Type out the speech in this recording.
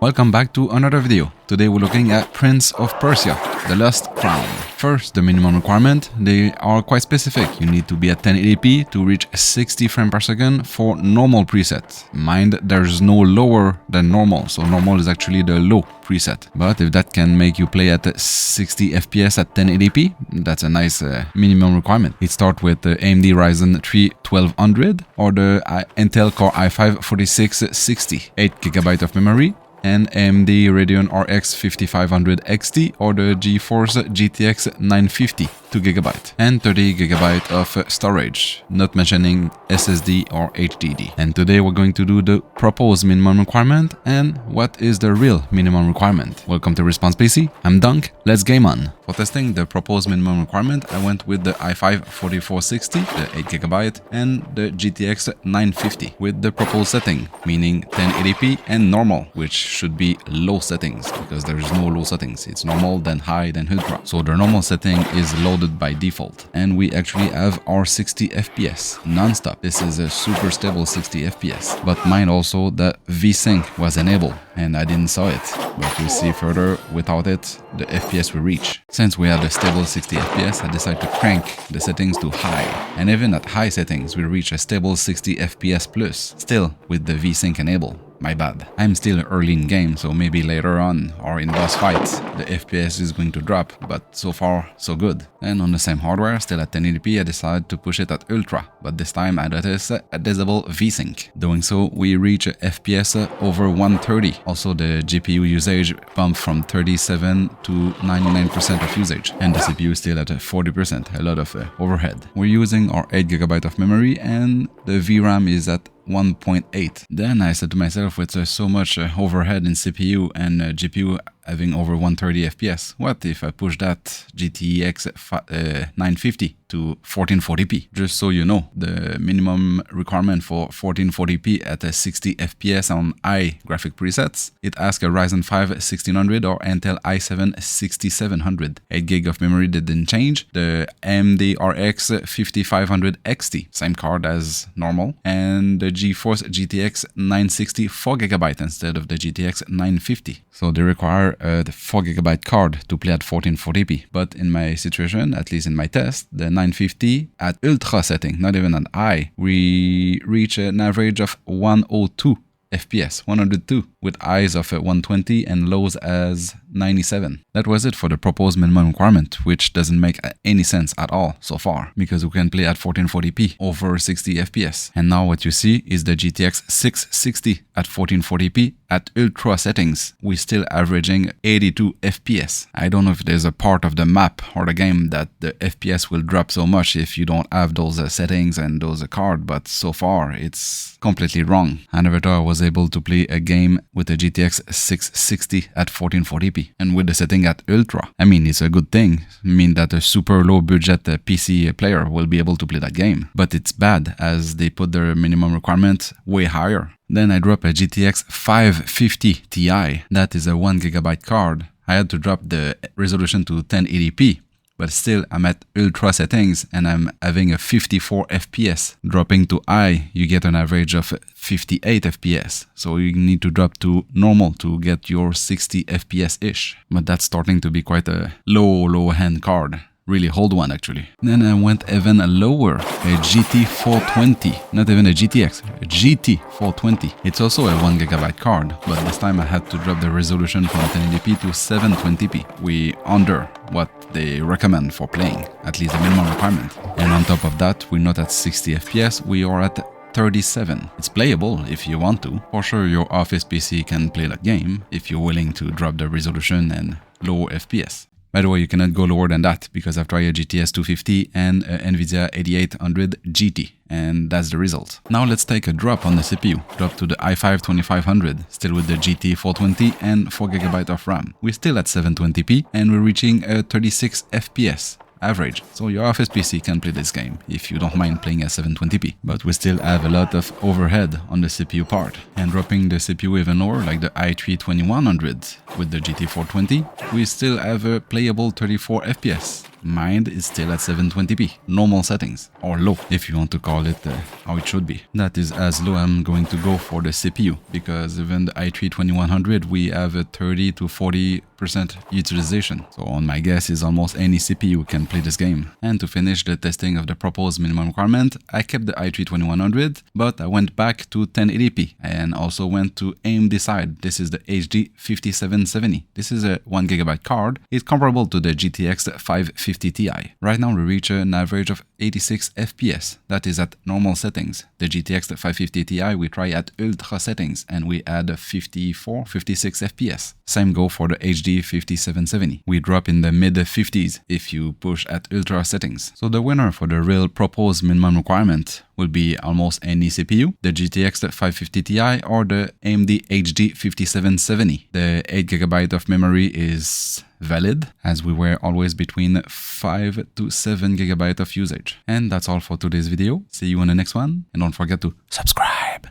Welcome back to another video. Today we're looking at Prince of Persia, the Lost Crown. First, the minimum requirement, they are quite specific. You need to be at 1080p to reach 60 frames per second for normal preset. Mind, there's no lower than normal, so normal is actually the low preset. But if that can make you play at 60 FPS at 1080p, that's a nice minimum requirement. It starts with the AMD Ryzen 3 1200 or the Intel Core i5 4660, 8GB of memory, and AMD Radeon RX 5500 XT or the GeForce GTX 950, 2GB and 30GB of storage, not mentioning SSD or HDD. And today we're going to do the proposed minimum requirement and what is the real minimum requirement. Welcome to Response PC, I'm Dunk, let's game on. For testing the proposed minimum requirement, I went with the i5 4460, the 8GB, and the GTX 950 with the proposed setting, meaning 1080p and normal, which should be low settings because there is no low settings. It's normal, then high, then ultra. So the normal setting is loaded by default, and we actually have our 60 FPS non-stop. This is a super stable 60 FPS, but mine also the VSync was enabled and I didn't saw it, but we'll see further. Without it, the FPS we reach. Since we have a stable 60 FPS, I decided to crank the settings to high, and even at high settings we reach a stable 60 FPS plus, still with the VSync enabled. My bad. I'm still early in game, so maybe later on or in boss fights the FPS is going to drop, but so far so good. And on the same hardware, still at 1080p, I decided to push it at ultra, but this time I noticed a disable VSync. Doing so, we reach a FPS over 130. Also the GPU usage bumped from 37 to 99% of usage, and the CPU is still at 40%, a lot of overhead. We're using our 8GB of memory and the VRAM is at 1.8. Then I said to myself, with so much overhead in CPU and GPU having over 130 FPS, what if I push that GTX 950 to 1440p? Just so you know, the minimum requirement for 1440p at a 60 FPS on high graphic presets, it asks a Ryzen 5 1600 or Intel i7 6700. 8GB of memory didn't change. The AMD RX 5500 XT, same card as normal, and the GeForce GTX 960 4GB instead of the GTX 950. So they require the 4GB card to play at 1440p. But in my situation, at least in my test, the 950 at ultra setting, not even at high, we reach an average of 102 FPS, 102, with highs of 120 and lows as 97. That was it for the proposed minimum requirement, which doesn't make any sense at all so far, because we can play at 1440p over 60 FPS. And now what you see is the GTX 660 at 1440p at ultra settings. We're still averaging 82 FPS. I don't know if there's a part of the map or the game that the FPS will drop so much if you don't have those settings and those cards, but so far it's completely wrong. I never thought I was able to play a game with a GTX 660 at 1440p and with the setting at ultra. I mean, it's a good thing. I mean that a super low budget PC player will be able to play that game, but it's bad as they put their minimum requirement way higher. Then I drop a GTX 550 Ti. That is a 1GB card. I had to drop the resolution to 1080p. But still, I'm at ultra settings and I'm having a 54 FPS. Dropping to high, you get an average of 58 FPS. So you need to drop to normal to get your 60 FPS-ish. But that's starting to be quite a low-end card. Really old one actually. Then I went even lower, a GT420, not even a GTX, a GT420. It's also a 1GB card, but this time I had to drop the resolution from 1080p to 720p. We under what they recommend for playing, at least the minimum requirement. And on top of that, we're not at 60 FPS, we are at 37. It's playable if you want to. For sure your office PC can play that game if you're willing to drop the resolution and low FPS. By the way, you cannot go lower than that because I've tried a GTS 250 and a NVIDIA 8800 GT, and that's the result. Now let's take a drop on the CPU. Drop to the i5 2500, still with the GT 420 and 4GB of RAM. We're still at 720p and we're reaching a 36 FPS. average. So your Office PC can play this game if you don't mind playing at 720p. But we still have a lot of overhead on the CPU part. And dropping the CPU even lower, like the i3 2100 with the GT420, we still have a playable 34 FPS. Mine is still at 720p, normal settings, or low if you want to call it how it should be. That is as low I'm going to go for the CPU, because even the i3-2100 we have a 30 to 40% utilization. So on my guess is almost any CPU can play this game. And to finish the testing of the proposed minimum requirement, I kept the i3-2100, but I went back to 1080p and also went to AMD side. This is the HD 5770. This is a 1GB card. It's comparable to the GTX 550 Ti. Right now we reach an average of 86 FPS. That is at normal settings. The GTX 550 Ti we try at ultra settings and we add 54, 56 FPS. Same go for the HD 5770. We drop in the mid 50s if you push at ultra settings. So the winner for the real proposed minimum requirement will be almost any CPU, the GTX 550 Ti or the AMD HD 5770. The 8GB of memory is valid, as we were always between 5 to 7GB of usage. And that's all for today's video. See you in the next one, and don't forget to subscribe.